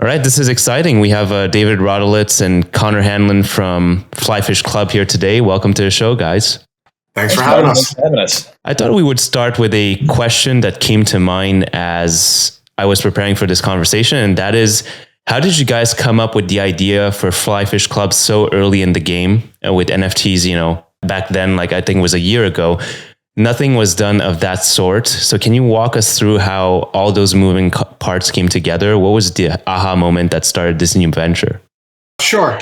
All right, this is exciting. We have David Rodolitz and Conor Hanlon from Flyfish Club here today. Welcome to the show, guys. Thanks for having us. I thought we would start with a question that came to mind as I was preparing for this conversation, and that is, how did you guys come up with the idea for Flyfish Club so early in the game with NFTs? Back then, I think it was a year ago, nothing was done of that sort. So can you walk us through how all those moving parts came together? What was the aha moment that started this new venture? Sure.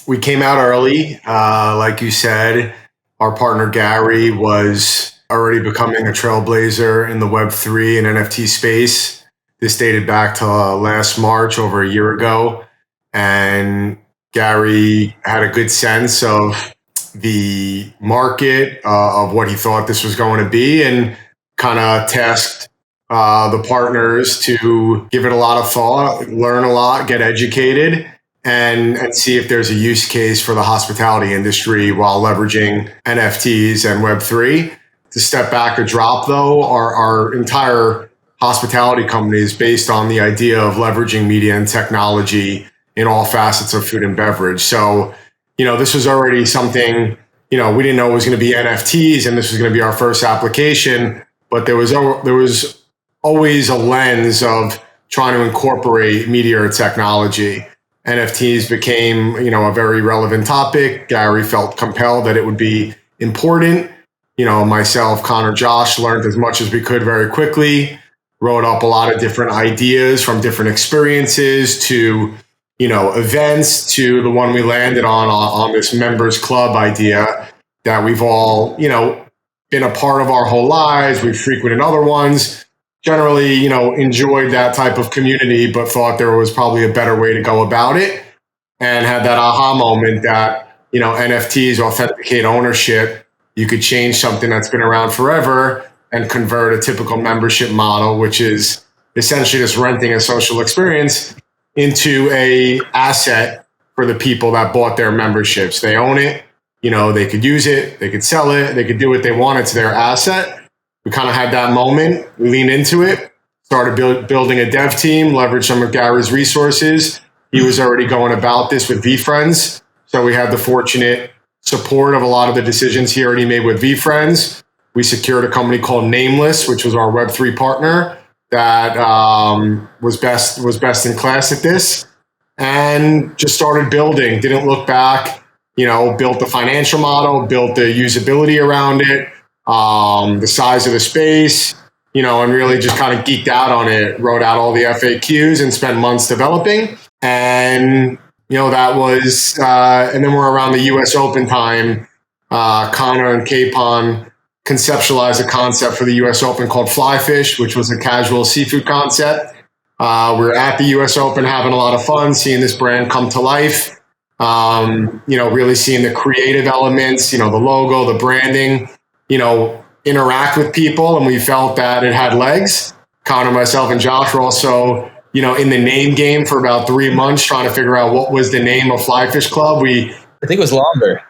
We came out early. Like you said, our partner Gary was already becoming a trailblazer in the Web3 and NFT space. This dated back to last March, over a year ago. And Gary had a good sense of the market, of what he thought this was going to be, and kind of tasked the partners to give it a lot of thought, learn a lot, get educated, and see if there's a use case for the hospitality industry while leveraging NFTs and Web3. To step back a drop, though, our entire hospitality company is based on the idea of leveraging media and technology in all facets of food and beverage. So, this was already something, we didn't know it was going to be NFTs and this was going to be our first application, but there was always a lens of trying to incorporate media or technology. NFTs became, a very relevant topic. Gary felt compelled that it would be important. Myself, Conor, Josh learned as much as we could very quickly, wrote up a lot of different ideas from different experiences to events, to the one we landed on this members club idea that we've all, been a part of our whole lives. We've frequented other ones, generally, enjoyed that type of community, but thought there was probably a better way to go about it, and had that aha moment that, NFTs authenticate ownership. You could change something that's been around forever and convert a typical membership model, which is essentially just renting a social experience, into a asset for the people that bought their memberships. They own it, they could use it, they could sell it, they could do what they wanted to their asset. We kind of had that moment. We leaned into it, started building a dev team, leveraged some of Gary's resources. He was already going about this with VFriends. So we had the fortunate support of a lot of the decisions he already made with VFriends. We secured a company called Nameless, which was our Web3 partner that was best in class at this, and just started building. Didn't look back. Built the financial model, built the usability around it, the size of the space, and really just kind of geeked out on it. Wrote out all the FAQs and spent months developing. And that was, and then we're around the US Open time. Conor and Capon conceptualized a concept for the US Open called Flyfish, which was a casual seafood concept. We were at the US Open having a lot of fun, seeing this brand come to life, really seeing the creative elements, the logo, the branding, interact with people. And we felt that it had legs. Conor, myself, and Josh were also, in the name game for about 3 months, trying to figure out what was the name of Flyfish Club. I think it was longer.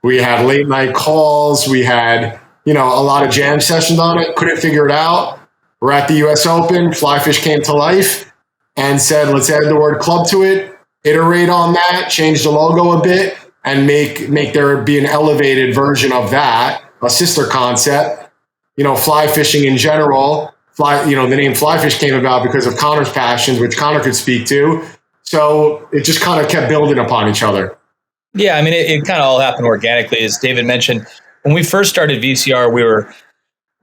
We had late night calls. We had, a lot of jam sessions on it. Couldn't figure it out. We're at the US Open. Flyfish came to life and said, let's add the word club to it, iterate on that, change the logo a bit, and make there be an elevated version of that, a sister concept. Fly fishing in general, the name Flyfish came about because of Conor's passions, which Conor could speak to. So it just kind of kept building upon each other. Yeah, it kind of all happened organically. As David mentioned, when we first started VCR,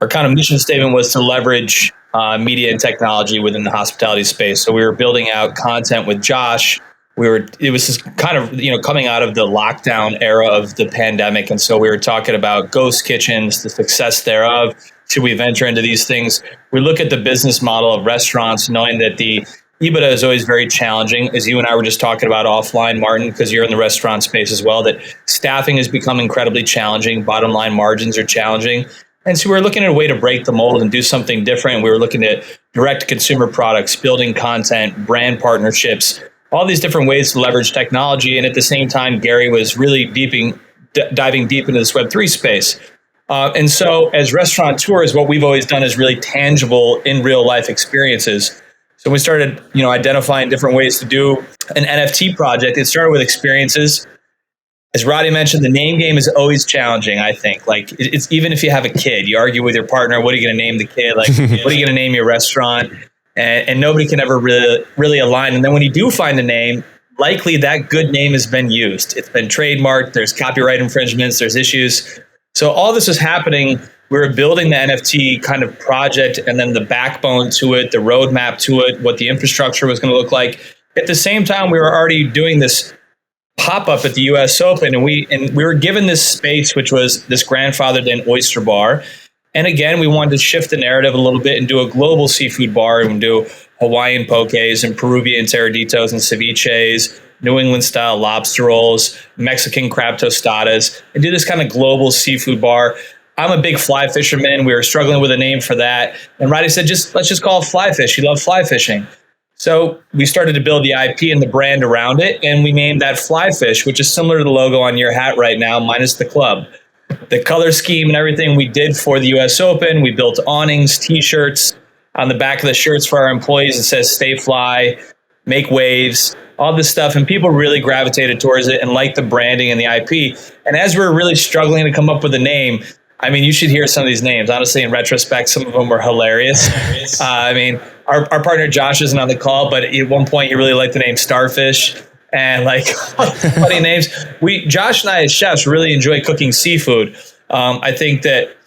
our kind of mission statement was to leverage media and technology within the hospitality space. So we were building out content with Josh. It was just kind of, coming out of the lockdown era of the pandemic. And so we were talking about ghost kitchens, the success thereof. Should we venture into these things? We look at the business model of restaurants, knowing that the EBITDA is always very challenging, as you and I were just talking about offline, Martin, because you're in the restaurant space as well, that staffing has become incredibly challenging. Bottom line margins are challenging. And so we're looking at a way to break the mold and do something different. We were looking at direct consumer products, building content, brand partnerships, all these different ways to leverage technology. And at the same time, Gary was really diving deep into this Web3 space. And so as restaurateurs, what we've always done is really tangible in real life experiences. So we started, identifying different ways to do an NFT project. It started with experiences. As Roddy mentioned, the name game is always challenging, I think. Like, it's even if you have a kid, you argue with your partner, what are you going to name the kid? Like, what are you going to name your restaurant? And nobody can ever really align. And then when you do find a name, likely that good name has been used. It's been trademarked. There's copyright infringements. There's issues. So all this was happening. We were building the NFT kind of project and then the backbone to it, the roadmap to it, what the infrastructure was going to look like. At the same time, we were already doing this pop-up at the US Open, and we were given this space, which was this grandfathered in oyster bar. And again, we wanted to shift the narrative a little bit and do a global seafood bar and do Hawaiian pokés and Peruvian taraditos and ceviches, New England style lobster rolls, Mexican crab tostadas, and do this kind of global seafood bar. I'm a big fly fisherman. We were struggling with a name for that. And Roddy said, let's just call it Flyfish. He loved fly fishing. So we started to build the IP and the brand around it, and we named that Flyfish, which is similar to the logo on your hat right now, minus the club. The color scheme and everything we did for the US Open, we built awnings, T-shirts. On the back of the shirts for our employees, it says "Stay Fly," "Make Waves," all this stuff, and people really gravitated towards it and liked the branding and the IP. And as we were really struggling to come up with a name, I mean, you should hear some of these names. Honestly, in retrospect, some of them were hilarious. Our partner Josh isn't on the call, but at one point he really liked the name Starfish and like funny names. Josh and I as chefs really enjoy cooking seafood. I think that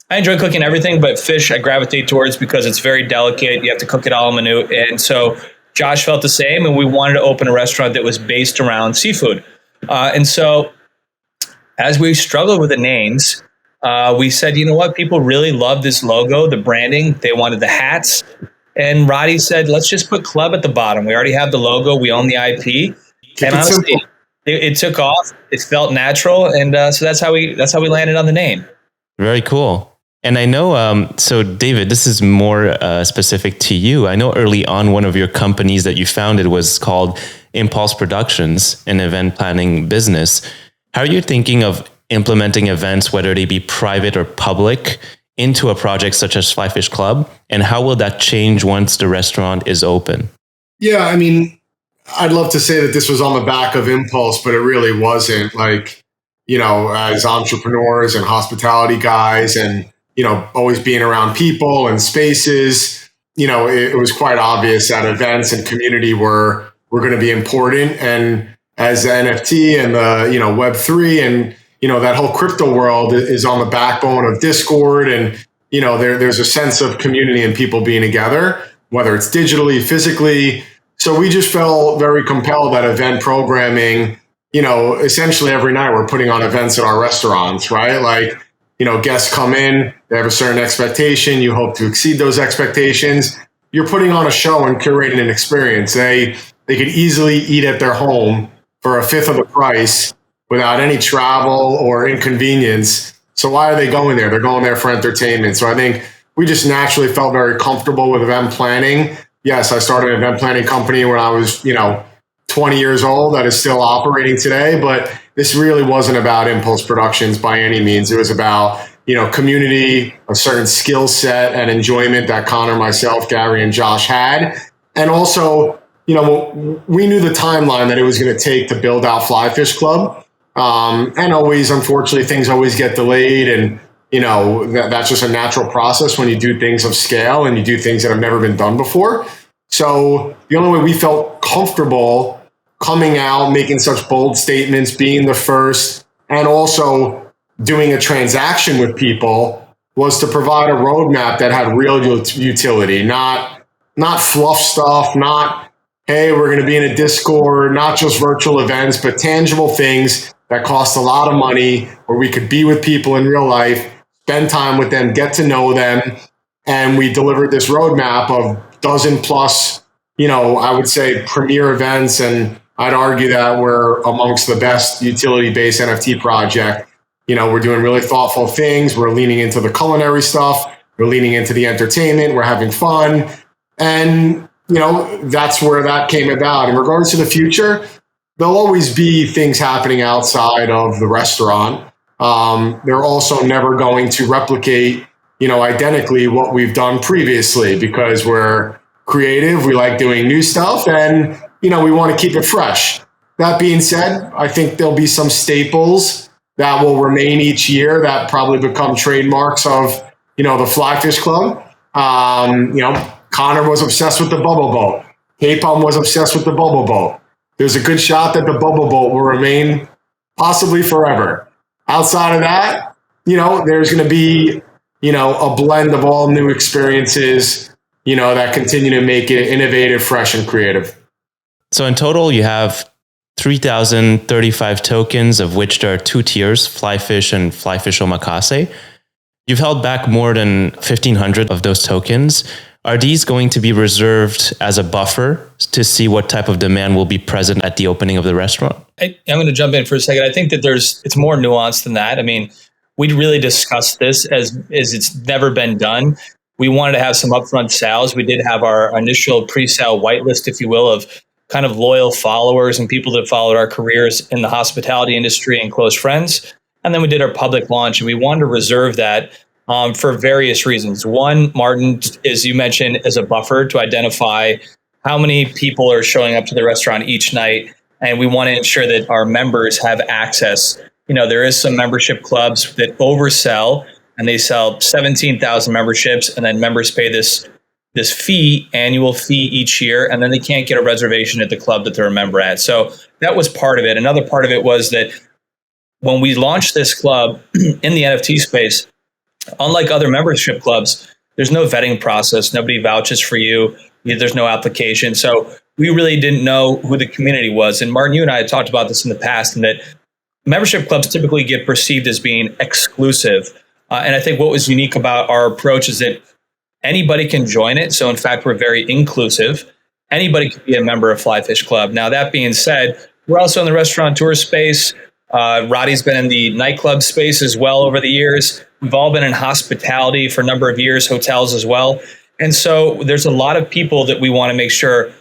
I enjoy cooking everything, but fish I gravitate towards because it's very delicate. You have to cook it all minute. And so Josh felt the same, and we wanted to open a restaurant that was based around seafood. And so as we struggled with the names, we said, you know what? People really love this logo, the branding. They wanted the hats. And Roddy said, let's just put club at the bottom. We already have the logo. We own the IP. And honestly, it took off. It felt natural. And so that's how we landed on the name. Very cool. And I know, so David, this is more specific to you. I know early on, one of your companies that you founded was called Impulse Productions, an event planning business. How are you thinking of implementing events, whether they be private or public, into a project such as Flyfish Club? And how will that change once the restaurant is open? Yeah, I mean, I'd love to say that this was on the back of Impulse, but it really wasn't. Like, as entrepreneurs and hospitality guys and, always being around people and spaces, it was quite obvious that events and community were going to be important. And as the NFT and the, Web3 and, that whole crypto world is on the backbone of Discord. And, there's a sense of community and people being together, whether it's digitally, physically. So we just felt very compelled that event programming, essentially every night we're putting on events at our restaurants, right? Like, guests come in, they have a certain expectation. You hope to exceed those expectations. You're putting on a show and curating an experience. They could easily eat at their home for a fifth of the price without any travel or inconvenience. So why are they going there? They're going there for entertainment. So I think we just naturally felt very comfortable with event planning. Yes, I started an event planning company when I was, 20 years old that is still operating today, but this really wasn't about Impulse Productions by any means. It was about, community, a certain skill set and enjoyment that Conor, myself, Gary, and Josh had. And also, we knew the timeline that it was going to take to build out Flyfish Club. And always, unfortunately, things always get delayed. And, that's just a natural process when you do things of scale and you do things that have never been done before. So the only way we felt comfortable coming out, making such bold statements, being the first, and also doing a transaction with people was to provide a roadmap that had real utility, not fluff stuff, not, hey, we're going to be in a Discord, not just virtual events, but tangible things that cost a lot of money where we could be with people in real life, spend time with them, get to know them. And we delivered this roadmap of dozen plus, I would say premier events. And I'd argue that we're amongst the best utility-based NFT project. We're doing really thoughtful things. We're leaning into the culinary stuff. We're leaning into the entertainment. We're having fun. And, that's where that came about. In regards to the future, there'll always be things happening outside of the restaurant. They're also never going to replicate, identically what we've done previously because we're, creative. We like doing new stuff, and we want to keep it fresh. That being said, I think there'll be some staples that will remain each year that probably become trademarks of the Flyfish Club. Conor was obsessed with the bubble boat. Capon was obsessed with the bubble boat. There's a good shot that the bubble boat will remain possibly forever. Outside of that, there's going to be, a blend of all new experiences, that continue to make it innovative, fresh, and creative. So in total, you have 3,035 tokens, of which there are 2 tiers, Flyfish and Flyfish Omakase. You've held back more than 1,500 of those tokens. Are these going to be reserved as a buffer to see what type of demand will be present at the opening of the restaurant? I'm going to jump in for a second. I think that it's more nuanced than that. I mean, we really discussed this as it's never been done. We wanted to have some upfront sales. We did have our initial pre-sale whitelist, if you will, of kind of loyal followers and people that followed our careers in the hospitality industry and close friends. And then we did our public launch, and we wanted to reserve that for various reasons. One, Martin, as you mentioned, is a buffer to identify how many people are showing up to the restaurant each night. And we want to ensure that our members have access. There is some membership clubs that oversell, and they sell 17,000 memberships, and then members pay this annual fee each year, and then they can't get a reservation at the club that they're a member at. So that was part of it. Another part of it was that when we launched this club in the NFT space, unlike other membership clubs, there's no vetting process. Nobody vouches for you. There's no application. So we really didn't know who the community was. And Martin, you and I had talked about this in the past, and that membership clubs typically get perceived as being exclusive. And I think what was unique about our approach is that anybody can join it. So in fact, we're very inclusive. Anybody can be a member of Flyfish Club. Now, that being said, we're also in the restaurateur space. Roddy's been in the nightclub space as well over the years. We've all been in hospitality for a number of years, hotels as well. And so there's a lot of people that we want to make sure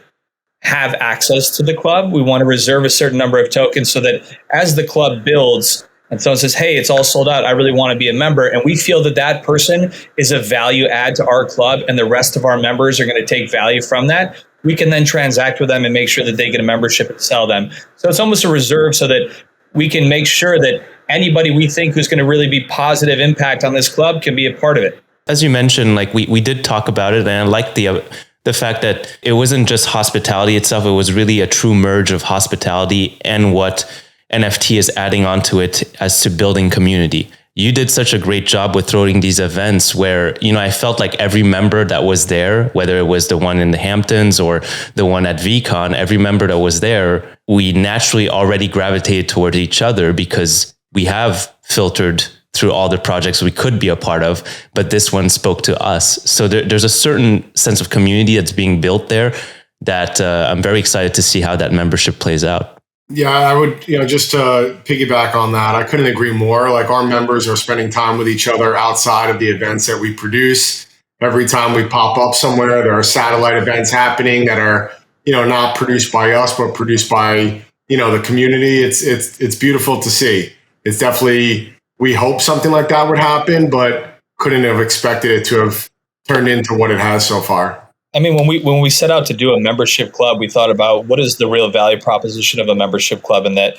have access to the club. We want to reserve a certain number of tokens so that as the club builds and someone says, hey, it's all sold out, I really want to be a member, and we feel that that person is a value add to our club and the rest of our members are going to take value from that, we can then transact with them and make sure that they get a membership and sell them. So it's almost a reserve so that we can make sure that anybody we think who's going to really be positive impact on this club can be a part of it. As you mentioned, we did talk about it, and I like the fact that it wasn't just hospitality itself. It was really a true merge of hospitality and what NFT is adding onto it as to building community. You did such a great job with throwing these events where, I felt like every member that was there, whether it was the one in the Hamptons or the one at VCon, every member that was there, we naturally already gravitated toward each other because we have filtered through all the projects we could be a part of, but this one spoke to us. So there's a certain sense of community that's being built there that I'm very excited to see how that membership plays out. Yeah, I would, just to piggyback on that, I couldn't agree more. Like, our members are spending time with each other outside of the events that we produce. Every time we pop up somewhere, there are satellite events happening that are, not produced by us, but produced by, the community. It's beautiful to see. It's definitely, we hope something like that would happen, but couldn't have expected it to have turned into what it has so far. I mean, when we set out to do a membership club, we thought about what is the real value proposition of a membership club, and that,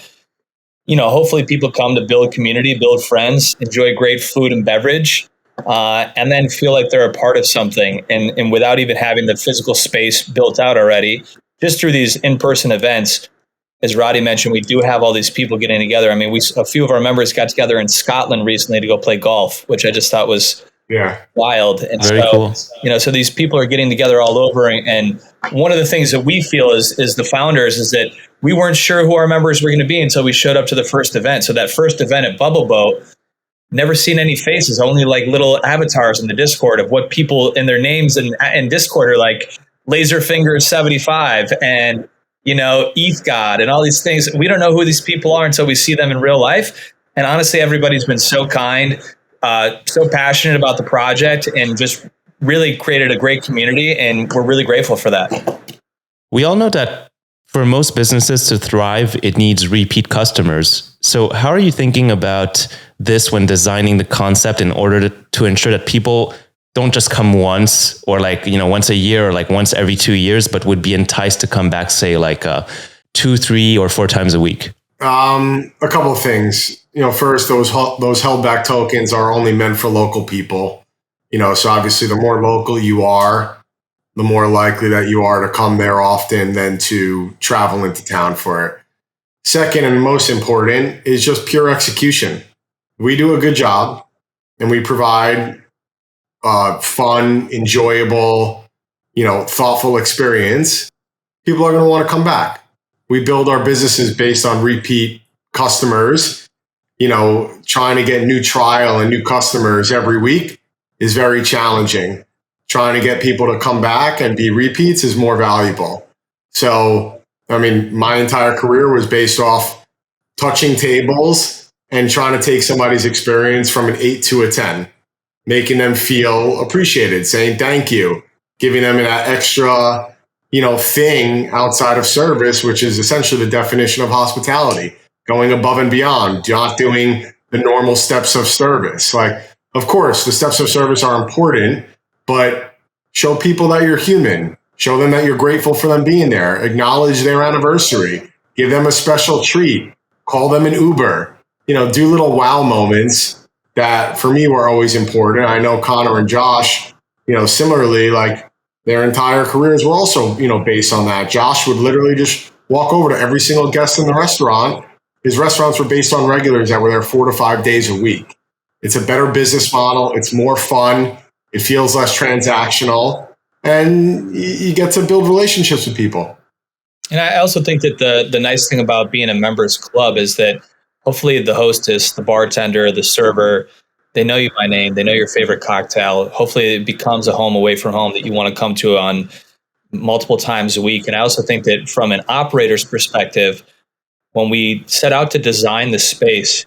hopefully people come to build community, build friends, enjoy great food and beverage, and then feel like they're a part of something. And without even having the physical space built out already, just through these in-person events, as Roddy mentioned, we do have all these people getting together. I mean, a few of our members got together in Scotland recently to go play golf, which I just thought was wild. And very cool. So these people are getting together all over. And one of the things that we feel is the founders is that we weren't sure who our members were going to be until we showed up to the first event. So that first event at Bubble Boat, never seen any faces, only like little avatars in the Discord of what people in their names and Discord are like Laserfinger75 and, ETH God and all these things. We don't know who these people are until we see them in real life. And honestly, everybody's been so kind, so passionate about the project, and just really created a great community. And we're really grateful for that. We all know that for most businesses to thrive, it needs repeat customers. So how are you thinking about this when designing the concept in order to ensure that people don't just come once or like, once a year or like once every 2 years, but would be enticed to come back, say like 2, 3, or 4 times a week? A couple of things. First, those held back tokens are only meant for local people. So obviously the more local you are, the more likely that you are to come there often than to travel into town for it. Second, and most important, is just pure execution. We do a good job and we provide fun, enjoyable, thoughtful experience. People are going to want to come back. We build our businesses based on repeat customers. Trying to get new trial and new customers every week is very challenging. Trying to get people to come back and be repeats is more valuable. So, my entire career was based off touching tables and trying to take somebody's experience from an 8 to a 10, making them feel appreciated, saying thank you, giving them that extra, thing outside of service, which is essentially the definition of hospitality, going above and beyond, not doing the normal steps of service. Like, of course, the steps of service are important, but show people that you're human. Show them that you're grateful for them being there. Acknowledge their anniversary. Give them a special treat. Call them an Uber. Do little wow moments that for me were always important. I know Conor and Josh, similarly, like their entire careers were also, based on that. Josh would literally just walk over to every single guest in the restaurant. His restaurants were based on regulars that were there 4 to 5 days a week. It's a better business model. It's more fun. It feels less transactional. And you get to build relationships with people. And I also think that the nice thing about being a members club is that hopefully the hostess, the bartender, the server, they know you by name. They know your favorite cocktail. Hopefully it becomes a home away from home that you want to come to on multiple times a week. And I also think that from an operator's perspective, when we set out to design the space,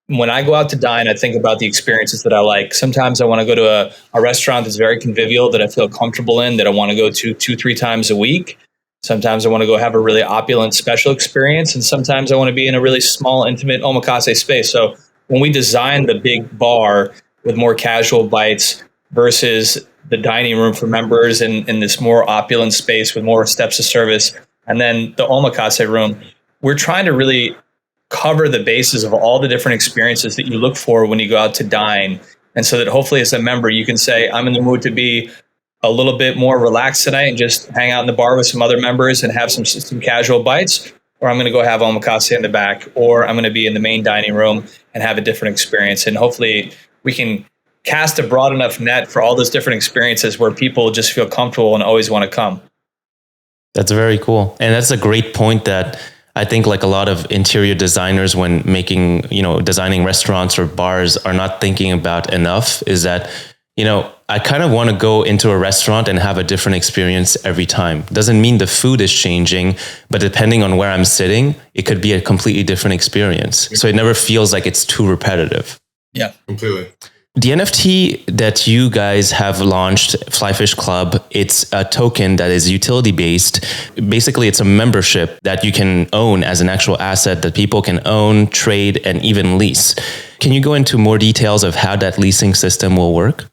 when I go out to dine, I think about the experiences that I like. Sometimes I want to go to a restaurant that's very convivial, that I feel comfortable in, that I want to go to 2, 3 times a week. Sometimes I want to go have a really opulent special experience. And sometimes I want to be in a really small, intimate omakase space. So when we design the big bar with more casual bites versus the dining room for members in this more opulent space with more steps of service, and then the omakase room, we're trying to really cover the bases of all the different experiences that you look for when you go out to dine. And so that hopefully as a member, you can say, I'm in the mood to be a little bit more relaxed tonight and just hang out in the bar with some other members and have some casual bites, or I'm going to go have omakase in the back, or I'm going to be in the main dining room and have a different experience. And hopefully we can cast a broad enough net for all those different experiences where people just feel comfortable and always want to come. That's very cool. And that's a great point that I think like a lot of interior designers when making, designing restaurants or bars are not thinking about enough is that, I kind of want to go into a restaurant and have a different experience every time. Doesn't mean the food is changing, but depending on where I'm sitting, it could be a completely different experience. So it never feels like it's too repetitive. Yeah, completely. The NFT that you guys have launched, Flyfish Club, it's a token that is utility based. Basically, it's a membership that you can own as an actual asset that people can own, trade, and even lease. Can you go into more details of how that leasing system will work?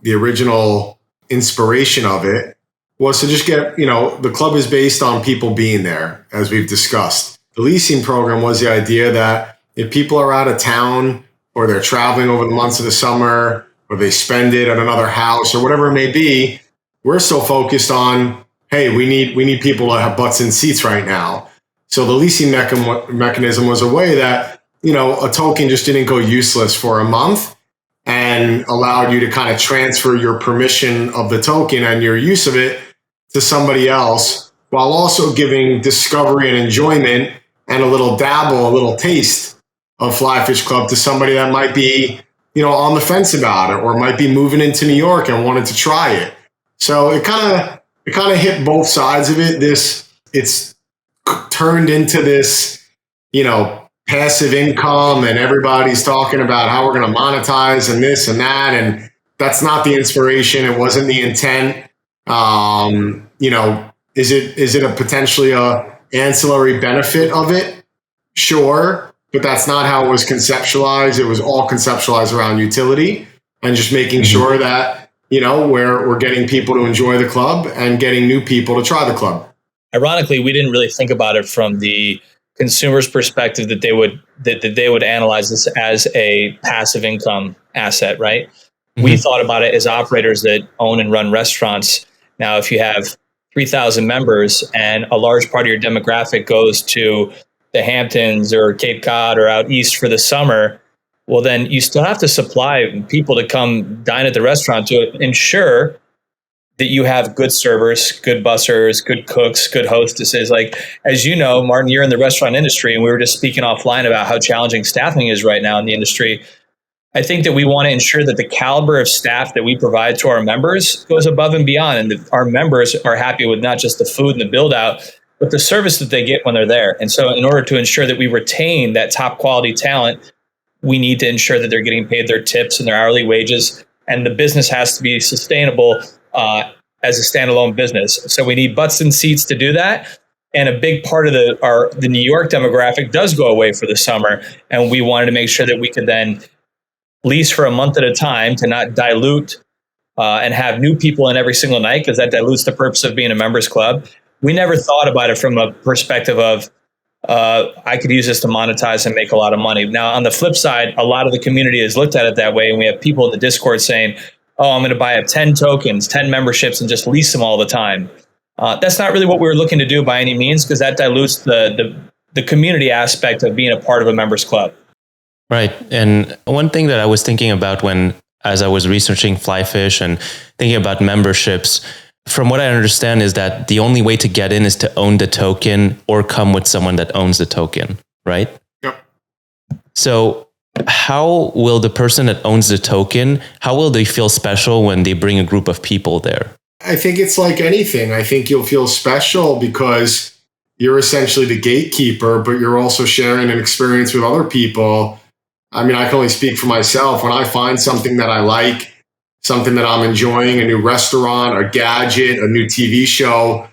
The original inspiration of it was to just get, the club is based on people being there, as we've discussed. The leasing program was the idea that if people are out of town, or they're traveling over the months of the summer, or they spend it at another house, or whatever it may be, we're still focused on, hey, we need people to have butts in seats right now. So the leasing mechanism was a way that, a token just didn't go useless for a month and allowed you to kind of transfer your permission of the token and your use of it to somebody else, while also giving discovery and enjoyment and a little dabble, a little taste of Flyfish Club to somebody that might be, on the fence about it, or might be moving into New York and wanted to try it. So it kind of hit both sides of it. It's turned into this, passive income, and everybody's talking about how we're going to monetize and this and that. And that's not the inspiration. It wasn't the intent. Is it a potentially a ancillary benefit of it? Sure. But that's not how it was conceptualized. It was all conceptualized around utility and just making sure that, where we're getting people to enjoy the club and getting new people to try the club. Ironically, we didn't really think about it from the consumer's perspective that they would analyze this as a passive income asset, right? Mm-hmm. We thought about it as operators that own and run restaurants. Now, if you have 3,000 members and a large part of your demographic goes to the Hamptons or Cape Cod or out east for the summer, well, then you still have to supply people to come dine at the restaurant to ensure that you have good servers, good bussers, good cooks, good hostesses. Like, as you know, Martin, you're in the restaurant industry, and we were just speaking offline about how challenging staffing is right now in the industry. I think that we want to ensure that the caliber of staff that we provide to our members goes above and beyond, and that our members are happy with not just the food and the build out, but the service that they get when they're there. And so in order to ensure that we retain that top quality talent, we need to ensure that they're getting paid their tips and their hourly wages, and the business has to be sustainable as a standalone business. So we need butts and seats to do that. And a big part of the New York demographic does go away for the summer. And we wanted to make sure that we could then lease for a month at a time to not dilute and have new people in every single night, because that dilutes the purpose of being a members club. We never thought about it from a perspective of, I could use this to monetize and make a lot of money. Now, on the flip side, a lot of the community has looked at it that way. And we have people in the Discord saying, oh, I'm going to buy up 10 tokens, 10 memberships, and just lease them all the time. That's not really what we were looking to do by any means, because that dilutes the community aspect of being a part of a members club. Right. And one thing that I was thinking about as I was researching Flyfish and thinking about memberships, from what I understand is that the only way to get in is to own the token or come with someone that owns the token, right? Yep. So how will the person that owns the token, how will they feel special when they bring a group of people there? I think it's like anything. I think you'll feel special because you're essentially the gatekeeper, but you're also sharing an experience with other people. I mean, I can only speak for myself. When I find something that I like, something that I'm enjoying, a new restaurant, a gadget, a new TV show,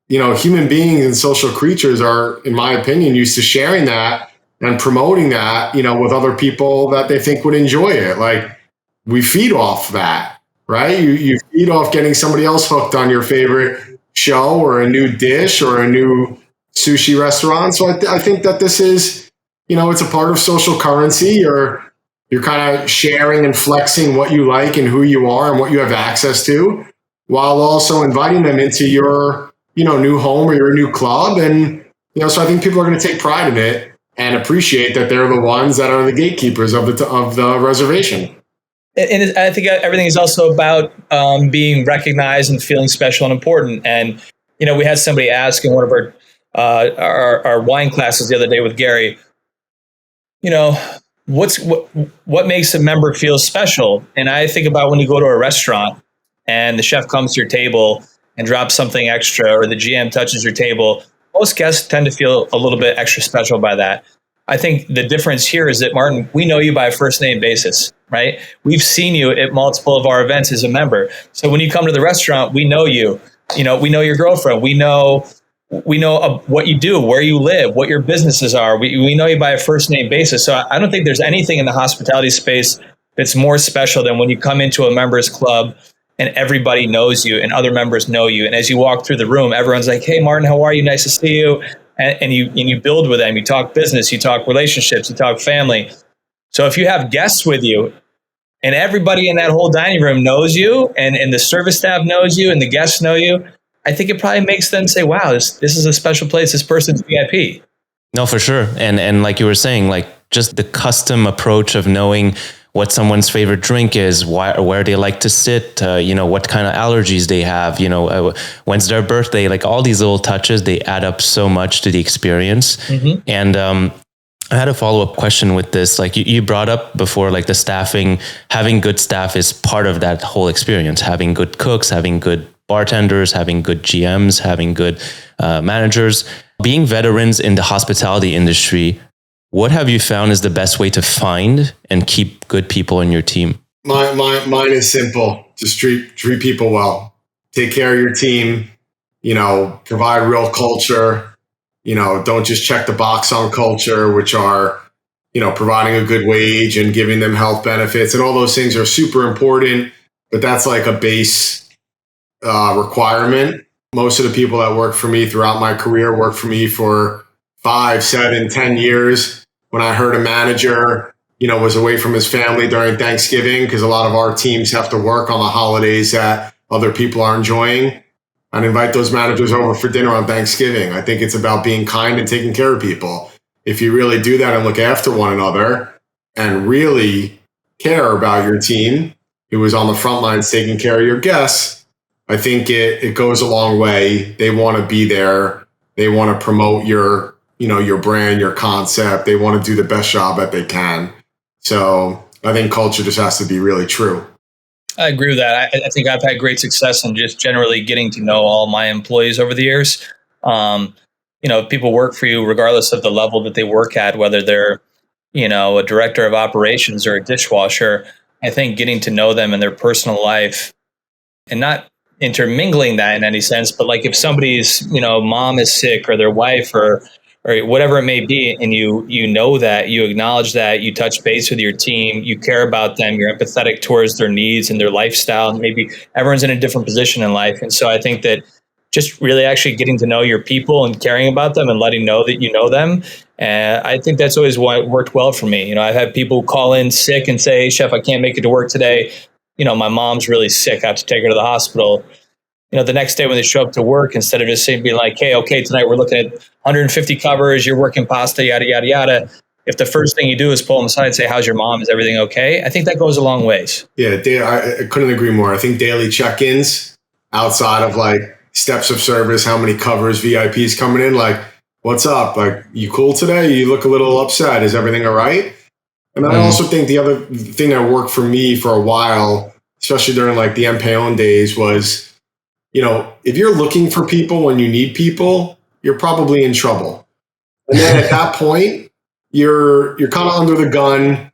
human beings and social creatures are, in my opinion, used to sharing that and promoting that, with other people that they think would enjoy it. Like, we feed off that, right? You feed off getting somebody else hooked on your favorite show or a new dish or a new sushi restaurant. So I think that this is, it's a part of social currency. You're kind of sharing and flexing what you like and who you are and what you have access to, while also inviting them into your, new home or your new club. And, so I think people are going to take pride in it and appreciate that they're the ones that are the gatekeepers of the reservation. And I think everything is also about being recognized and feeling special and important. And, we had somebody ask in one of our wine classes the other day with Gary, what makes a member feel special? And I think about when you go to a restaurant and the chef comes to your table and drops something extra, or the GM touches your table. Most guests tend to feel a little bit extra special by that. I think the difference here is that, Martin, we know you by a first name basis, right? We've seen you at multiple of our events as a member. So when you come to the restaurant, we know you. We know your girlfriend. We know what you do, where you live, what your businesses are. We know you by a first name basis. So I don't think there's anything in the hospitality space that's more special than when you come into a members club and everybody knows you and other members know you. And as you walk through the room, everyone's like, hey, Martin, how are you? Nice to see you. And you build with them. You talk business, you talk relationships, you talk family. So if you have guests with you and everybody in that whole dining room knows you, and the service staff knows you and the guests know you, I think it probably makes them say, wow, this is a special place. This person's VIP. No, for sure. And like you were saying, like just the custom approach of knowing what someone's favorite drink is, where they like to sit, what kind of allergies they have, when's their birthday, like all these little touches, they add up so much to the experience. Mm-hmm. And I had a follow-up question with this. Like you brought up before, like the staffing, having good staff is part of that whole experience, having good cooks, having good bartenders, having good GMs, having good managers. Being veterans in the hospitality industry, what have you found is the best way to find and keep good people in your team? Mine is simple. Just treat people well. Take care of your team. Provide real culture. Don't just check the box on culture, which are, providing a good wage and giving them health benefits. And all those things are super important. but that's like a base requirement. Most of the people that worked for me throughout my career worked for me for 5, 7, 10 years. When I heard a manager, was away from his family during Thanksgiving, because a lot of our teams have to work on the holidays that other people are enjoying, I'd invite those managers over for dinner on Thanksgiving. I think it's about being kind and taking care of people. If you really do that and look after one another and really care about your team, who is on the front lines taking care of your guests, I think it goes a long way. They want to be there. They want to promote your brand, your concept. They want to do the best job that they can. So I think culture just has to be really true. I agree with that. I think I've had great success in just generally getting to know all my employees over the years. If people work for you, regardless of the level that they work at, whether they're, a director of operations or a dishwasher, I think getting to know them in their personal life and not intermingling that in any sense, but like if somebody's, mom is sick or their wife or whatever it may be, and you know that, you acknowledge that, you touch base with your team, you care about them, you're empathetic towards their needs and their lifestyle. Maybe everyone's in a different position in life. And so I think that just really actually getting to know your people and caring about them and letting know that you know them. And I think that's always worked well for me. I've had people call in sick and say, "Hey, chef, I can't make it to work today. My mom's really sick. I have to take her to the hospital." The next day when they show up to work, instead of just saying, being like, "Hey, okay, tonight we're looking at 150 covers, you're working pasta, yada, yada, yada." If the first thing you do is pull them aside and say, "How's your mom? Is everything okay?" I think that goes a long ways. Yeah, I couldn't agree more. I think daily check-ins outside of like steps of service, how many covers, VIPs coming in, like, "What's up? Like, you cool today? You look a little upset. Is everything all right?" And I also think the other thing that worked for me for a while, especially during like the Empeon days, was, if you're looking for people when you need people, you're probably in trouble. And then at that point, you're kind of under the gun.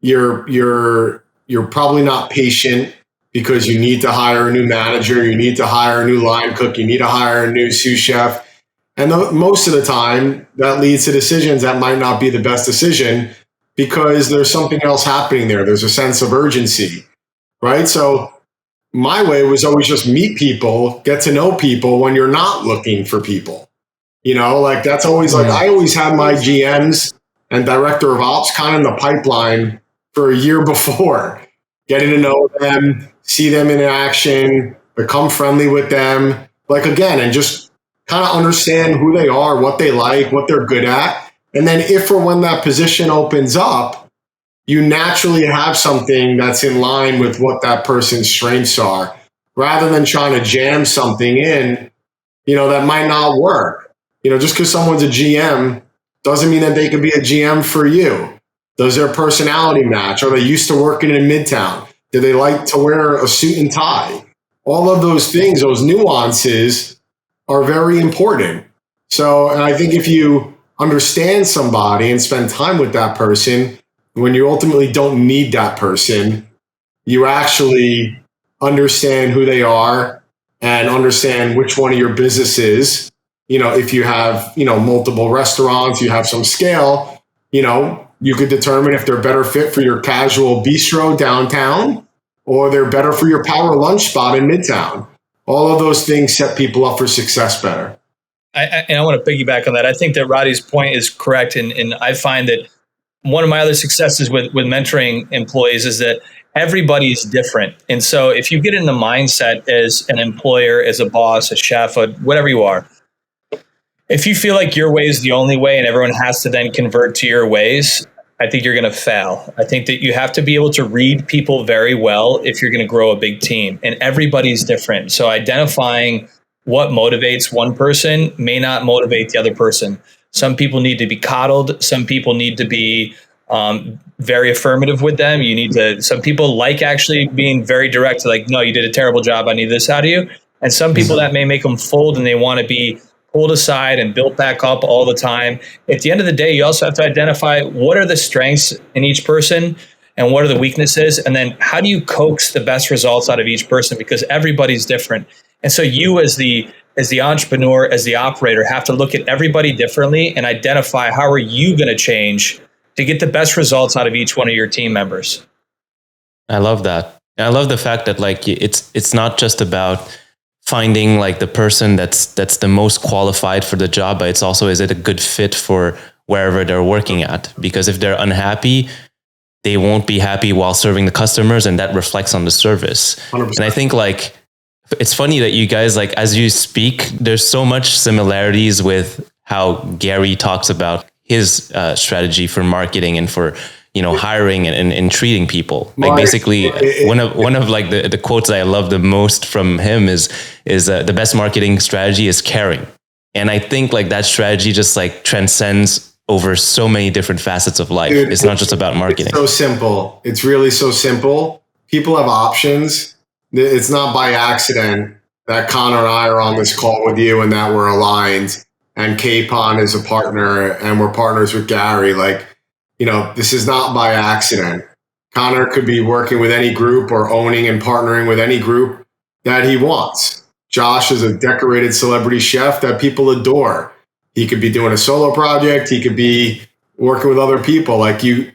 You're probably not patient because you need to hire a new manager, you need to hire a new line cook, you need to hire a new sous chef. And most of the time, that leads to decisions that might not be the best decision because there's something else happening there. There's a sense of urgency, right? So my way was always just meet people, get to know people when you're not looking for people. Like that's always like, I always had my GMs and director of ops kind of in the pipeline for a year before, getting to know them, see them in action, become friendly with them. Like, again, and just kind of understand who they are, what they like, what they're good at. And then if or when that position opens up, you naturally have something that's in line with what that person's strengths are, rather than trying to jam something in, that might not work. Just because someone's a GM doesn't mean that they could be a GM for you. Does their personality match? Are they used to working in Midtown? Do they like to wear a suit and tie? All of those things, those nuances are very important. So, and I think if you understand somebody and spend time with that person, when you ultimately don't need that person, you actually understand who they are and understand which one of your businesses, if you have, multiple restaurants, you have some scale, you could determine if they're better fit for your casual bistro downtown or they're better for your power lunch spot in Midtown. All of those things set people up for success better. I want to piggyback on that. I think that Roddy's point is correct. And I find that one of my other successes with mentoring employees is that everybody is different. And so if you get in the mindset as an employer, as a boss, a chef, whatever you are, if you feel like your way is the only way and everyone has to then convert to your ways, I think you're going to fail. I think that you have to be able to read people very well if you're going to grow a big team. And everybody's different. So identifying what motivates one person may not motivate the other person. Some people need to be coddled. Some people need to be very affirmative with them. Some people like actually being very direct, like, "No, you did a terrible job. I need this out of you." And some people that may make them fold and they want to be pulled aside and built back up all the time. At the end of the day, you also have to identify what are the strengths in each person and what are the weaknesses. And then how do you coax the best results out of each person? Because everybody's different. And so you as the entrepreneur, as the operator, have to look at everybody differently and identify how are you going to change to get the best results out of each one of your team members. I love that. And I love the fact that like it's not just about finding like the person that's the most qualified for the job, but it's also, is it a good fit for wherever they're working at? Because if they're unhappy, they won't be happy while serving the customers, and that reflects on the service. 100%. And I think like it's funny that you guys, like, as you speak, there's so much similarities with how Gary talks about his strategy for marketing and for, you know, hiring and treating people. Like basically one of like the quotes I love the most from him is the best marketing strategy is caring. And I think like that strategy just like transcends over so many different facets of life. Dude, it's not just about marketing. It's so simple. It's really so simple. People have options. It's not by accident that Conor and I are on this call with you and that we're aligned, and Capon is a partner and we're partners with Gary. Like, you know, this is not by accident. Conor could be working with any group or owning and partnering with any group that he wants. Josh is a decorated celebrity chef that people adore. He could be doing a solo project. He could be working with other people. Like you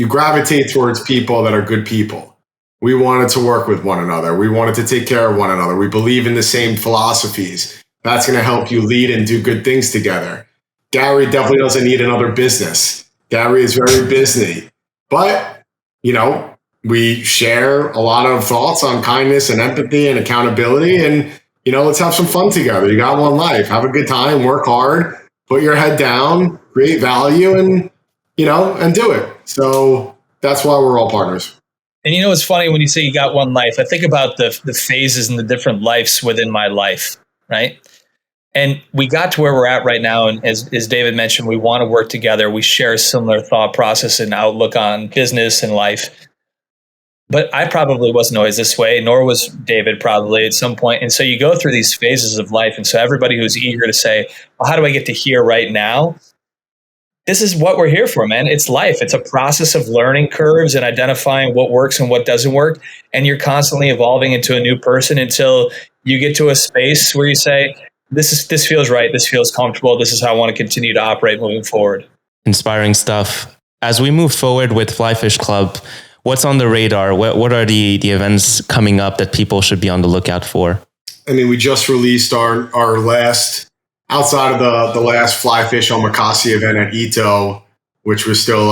gravitate towards people that are good people. We wanted to work with one another. We wanted to take care of one another. We believe in the same philosophies. That's going to help you lead and do good things together. Gary definitely doesn't need another business. Gary is very busy, but you know, we share a lot of thoughts on kindness and empathy and accountability, and you know, let's have some fun together. You got one life. Have a good time, work hard, put your head down, create value, and, you know, and do it. So that's why we're all partners. And you know, it's funny when you say you got one life, I think about the phases and the different lives within my life, right? And we got to where we're at right now. And as David mentioned, we want to work together. We share a similar thought process and outlook on business and life. But I probably wasn't always this way, nor was David probably at some point. And so you go through these phases of life. And so everybody who's eager to say, well, how do I get to here right now? This is what we're here for, man. It's life. It's a process of learning curves and identifying what works and what doesn't work. And you're constantly evolving into a new person until you get to a space where you say, this feels right. This feels comfortable. This is how I want to continue to operate moving forward. Inspiring stuff. As we move forward with Flyfish Club, what's on the radar? What are the events coming up that people should be on the lookout for? I mean, we just released our last, outside of the last Flyfish Omakase event at Ito, which we're still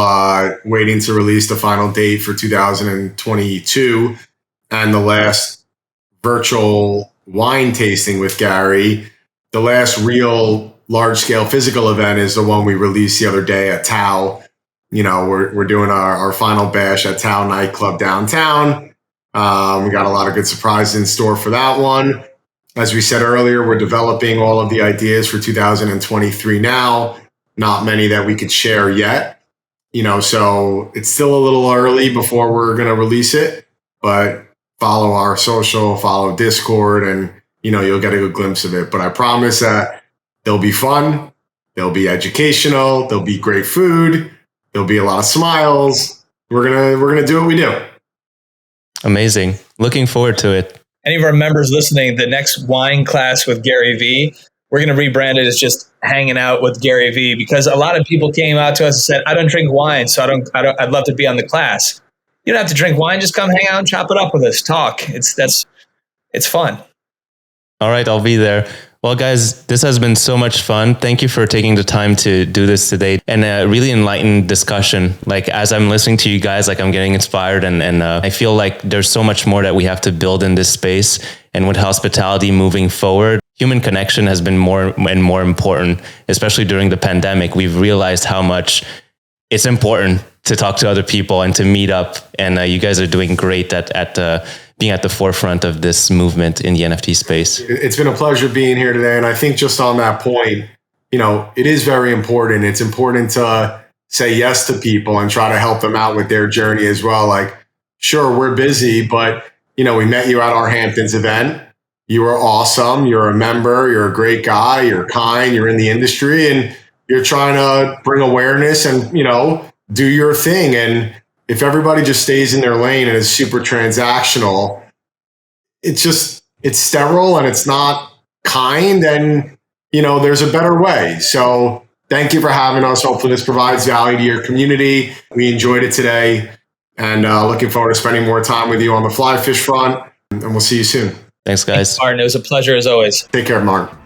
waiting to release the final date for 2022, and the last virtual wine tasting with Gary. The last real large-scale physical event is the one we released the other day at Tao. You know, we're doing our final bash at Tao nightclub downtown. We got a lot of good surprises in store for that one. As we said earlier, we're developing all of the ideas for 2023 now. Not many that we could share yet. You know, so it's still a little early before we're going to release it. But follow our social, follow Discord, and, you know, you'll get a good glimpse of it. But I promise that they'll be fun. They'll be educational. There'll be great food. There'll be a lot of smiles. We're gonna do what we do. Amazing. Looking forward to it. Any of our members listening, the next wine class with Gary V, we're going to rebrand it as just hanging out with Gary V, because a lot of people came out to us and said, I don't drink wine, so I'd love to be on the class. You don't have to drink wine. Just come hang out and chop it up with us. Talk. It's fun. All right. I'll be there. Well, guys, this has been so much fun. Thank you for taking the time to do this today, and a really enlightened discussion. Like, as I'm listening to you guys, like, I'm getting inspired, and I feel like there's so much more that we have to build in this space. And with hospitality moving forward, human connection has been more and more important, especially during the pandemic. We've realized how much it's important to talk to other people and to meet up. And you guys are doing great at being at the forefront of this movement in the NFT space. It's been a pleasure being here today. And I think just on that point, you know, it is very important. It's important to say yes to people and try to help them out with their journey as well. Like, sure, we're busy, but, you know, we met you at our Hamptons event. You were awesome. You're a member. You're a great guy. You're kind. You're in the industry, and you're trying to bring awareness and, you know, do your thing. And if everybody just stays in their lane and is super transactional, it's sterile and it's not kind. And, you know, there's a better way. So thank you for having us. Hopefully this provides value to your community. We enjoyed it today. And looking forward to spending more time with you on the Flyfish front. And we'll see you soon. Thanks, guys. Thanks, Martin. It was a pleasure as always. Take care, Martin.